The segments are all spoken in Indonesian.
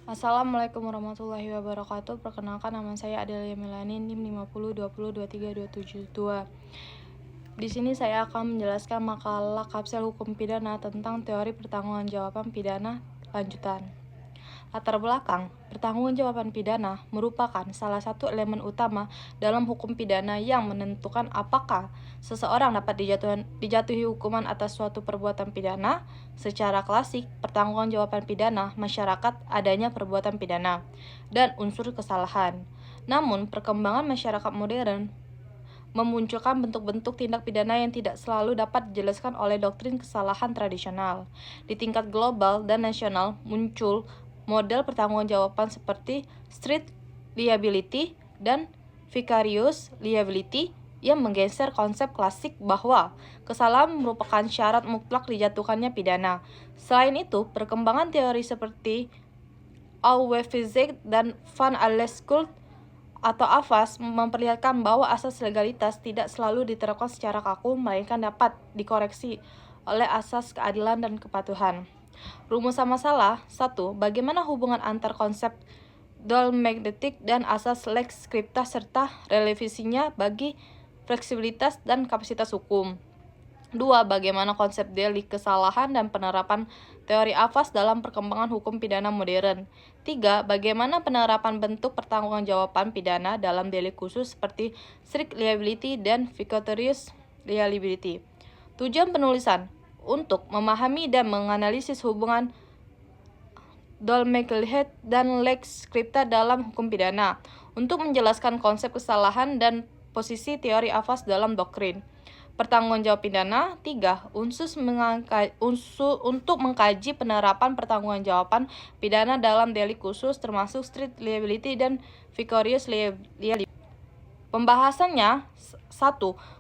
Assalamualaikum warahmatullahi wabarakatuh. Perkenalkan, nama saya Adelia Melani, NIM 5020232272. Di sini saya akan menjelaskan makalah Kapsel Hukum Pidana tentang teori pertanggungjawaban pidana lanjutan. Latar belakang, pertanggungjawaban pidana merupakan salah satu elemen utama dalam hukum pidana yang menentukan apakah seseorang dapat dijatuhi hukuman atas suatu perbuatan pidana. Secara klasik, pertanggungjawaban pidana masyarakat adanya perbuatan pidana dan unsur kesalahan. Namun, perkembangan masyarakat modern memunculkan bentuk-bentuk tindak pidana yang tidak selalu dapat dijelaskan oleh doktrin kesalahan tradisional. Di tingkat global dan nasional muncul model pertanggungjawaban seperti strict liability dan vicarious liability yang menggeser konsep klasik bahwa kesalahan merupakan syarat mutlak dijatuhkannya pidana. Selain itu, perkembangan teori seperti Auwevizek dan Van Alleskult atau AFAS memperlihatkan bahwa asas legalitas tidak selalu diterapkan secara kaku, melainkan dapat dikoreksi oleh asas keadilan dan kepatuhan. Rumusan masalah 1. Bagaimana hubungan antar konsep dolmegnetik dan asas lex scripta serta relevansinya bagi fleksibilitas dan kapasitas hukum. 2. Bagaimana konsep delik kesalahan dan penerapan teori AFAS dalam perkembangan hukum pidana modern. 3. Bagaimana penerapan bentuk pertanggungjawaban pidana dalam delik khusus seperti strict liability dan vicarious liability. Tujuan penulisan untuk memahami dan menganalisis hubungan dolmegnetik dan lex scripta dalam hukum pidana, untuk menjelaskan konsep kesalahan dan posisi teori AFAS dalam doktrin pertanggungjawab pidana. 3. Untuk mengkaji penerapan pertanggungjawaban pidana dalam delik khusus termasuk strict liability dan vicarious liability. Pembahasannya 1.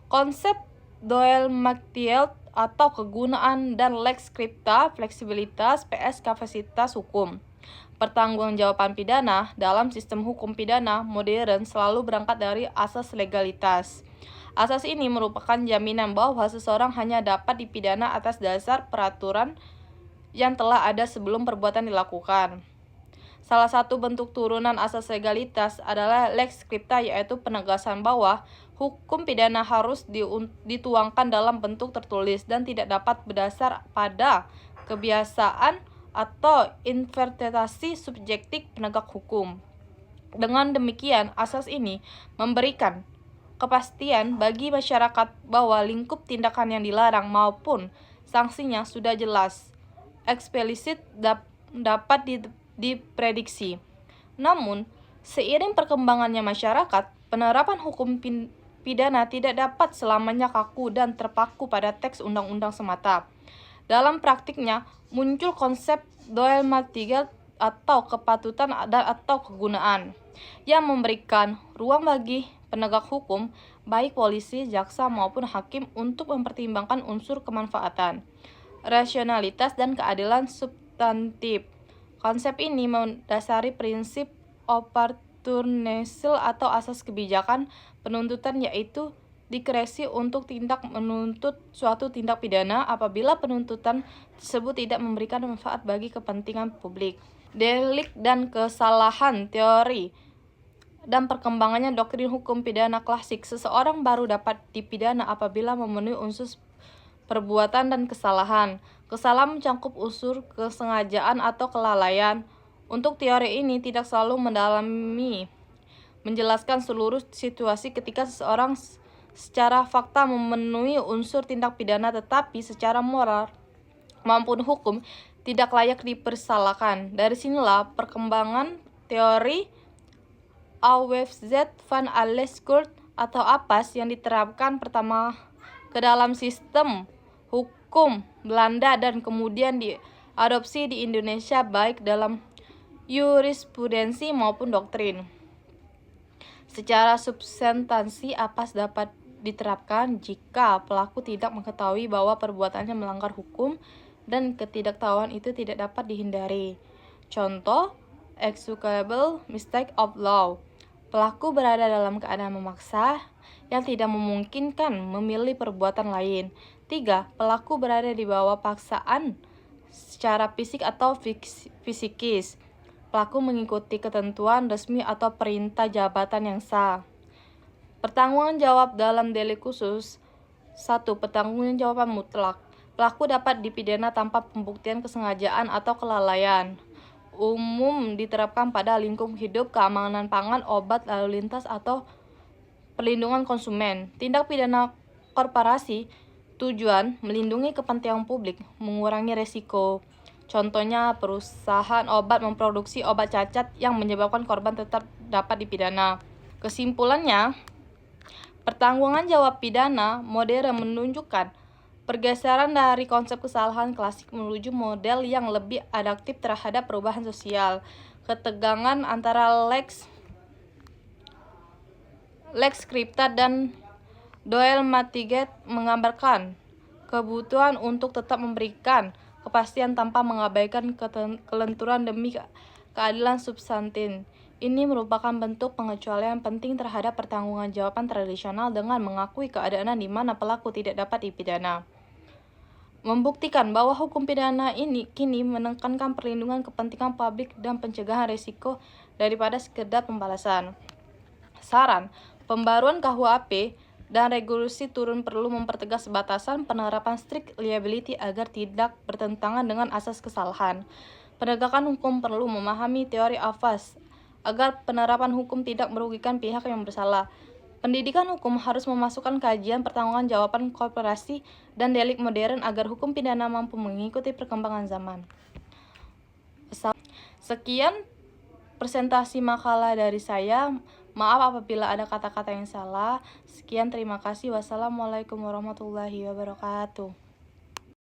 Konsep Doyle-McDiarmid atau kegunaan dan lex scripta, fleksibilitas, PS kapasitas hukum. Pertanggungjawaban pidana dalam sistem hukum pidana modern selalu berangkat dari asas legalitas. Asas ini merupakan jaminan bahwa seseorang hanya dapat dipidana atas dasar peraturan yang telah ada sebelum perbuatan dilakukan. Salah satu bentuk turunan asas legalitas adalah lex scripta, yaitu penegasan bahwa hukum pidana harus dituangkan dalam bentuk tertulis dan tidak dapat berdasar pada kebiasaan atau interpretasi subjektif penegak hukum. Dengan demikian, asas ini memberikan kepastian bagi masyarakat bahwa lingkup tindakan yang dilarang maupun sanksinya sudah jelas, eksplisit dapat diprediksi. Namun, seiring perkembangannya masyarakat, penerapan hukum pidana tidak dapat selamanya kaku dan terpaku pada teks undang-undang semata. Dalam praktiknya, muncul konsep Doyle-McDiarmid atau kepatutan dan atau kegunaan yang memberikan ruang bagi penegak hukum, baik polisi, jaksa maupun hakim, untuk mempertimbangkan unsur kemanfaatan, rasionalitas, dan keadilan substantif. Konsep ini mendasari prinsip opportunisme atau asas kebijakan penuntutan, yaitu diskresi untuk tindak menuntut suatu tindak pidana apabila penuntutan tersebut tidak memberikan manfaat bagi kepentingan publik. Delik dan kesalahan teori dan perkembangannya doktrin hukum pidana klasik. Seseorang baru dapat dipidana apabila memenuhi unsur perbuatan dan kesalahan. Kesalahan mencakup unsur kesengajaan atau kelalaian. Untuk teori ini tidak selalu menjelaskan seluruh situasi ketika seseorang secara fakta memenuhi unsur tindak pidana, tetapi secara moral maupun hukum tidak layak dipersalahkan. Dari sinilah perkembangan teori Auwevizek Van Alleskult atau APAS yang diterapkan pertama ke dalam sistem hukum Belanda dan kemudian diadopsi di Indonesia baik dalam jurisprudensi maupun doktrin. Secara substansi, APAS dapat diterapkan jika pelaku tidak mengetahui bahwa perbuatannya melanggar hukum dan ketidaktahuan itu tidak dapat dihindari. Contoh, excusable mistake of law. Pelaku berada dalam keadaan memaksa yang tidak memungkinkan memilih perbuatan lain. 3. Pelaku berada di bawah paksaan secara fisik atau psikis. pelaku mengikuti ketentuan resmi atau perintah jabatan yang sah. Pertanggungan jawab dalam delik khusus. 1. Pertanggungjawaban mutlak. Pelaku dapat dipidana tanpa pembuktian kesengajaan atau kelalaian. Umum diterapkan pada lingkup hidup, keamanan pangan, obat, lalu lintas, atau perlindungan konsumen. Tindak pidana korporasi tujuan melindungi kepentingan publik, mengurangi resiko. Contohnya, perusahaan obat memproduksi obat cacat yang menyebabkan korban tetap dapat dipidana. Kesimpulannya, pertanggungan jawab pidana modern menunjukkan pergeseran dari konsep kesalahan klasik menuju model yang lebih adaptif terhadap perubahan sosial. Ketegangan antara lex scripta dan Doel Matiget menggambarkan kebutuhan untuk tetap memberikan kepastian tanpa mengabaikan kelenturan demi keadilan substantif. Ini merupakan bentuk pengecualian penting terhadap pertanggungjawaban tradisional dengan mengakui keadaan di mana pelaku tidak dapat dipidana. Membuktikan bahwa hukum pidana ini kini menekankan perlindungan kepentingan publik dan pencegahan risiko daripada sekedar pembalasan. Saran, pembaruan KUHP dan regulasi turun perlu mempertegas batasan penerapan strict liability agar tidak bertentangan dengan asas kesalahan. Penegakan hukum perlu memahami teori AFAS agar penerapan hukum tidak merugikan pihak yang bersalah. Pendidikan hukum harus memasukkan kajian pertanggungjawaban korporasi dan delik modern agar hukum pidana mampu mengikuti perkembangan zaman. Sekian presentasi makalah dari saya. Maaf apabila ada kata-kata yang salah. Sekian, terima kasih. Wassalamualaikum warahmatullahi wabarakatuh.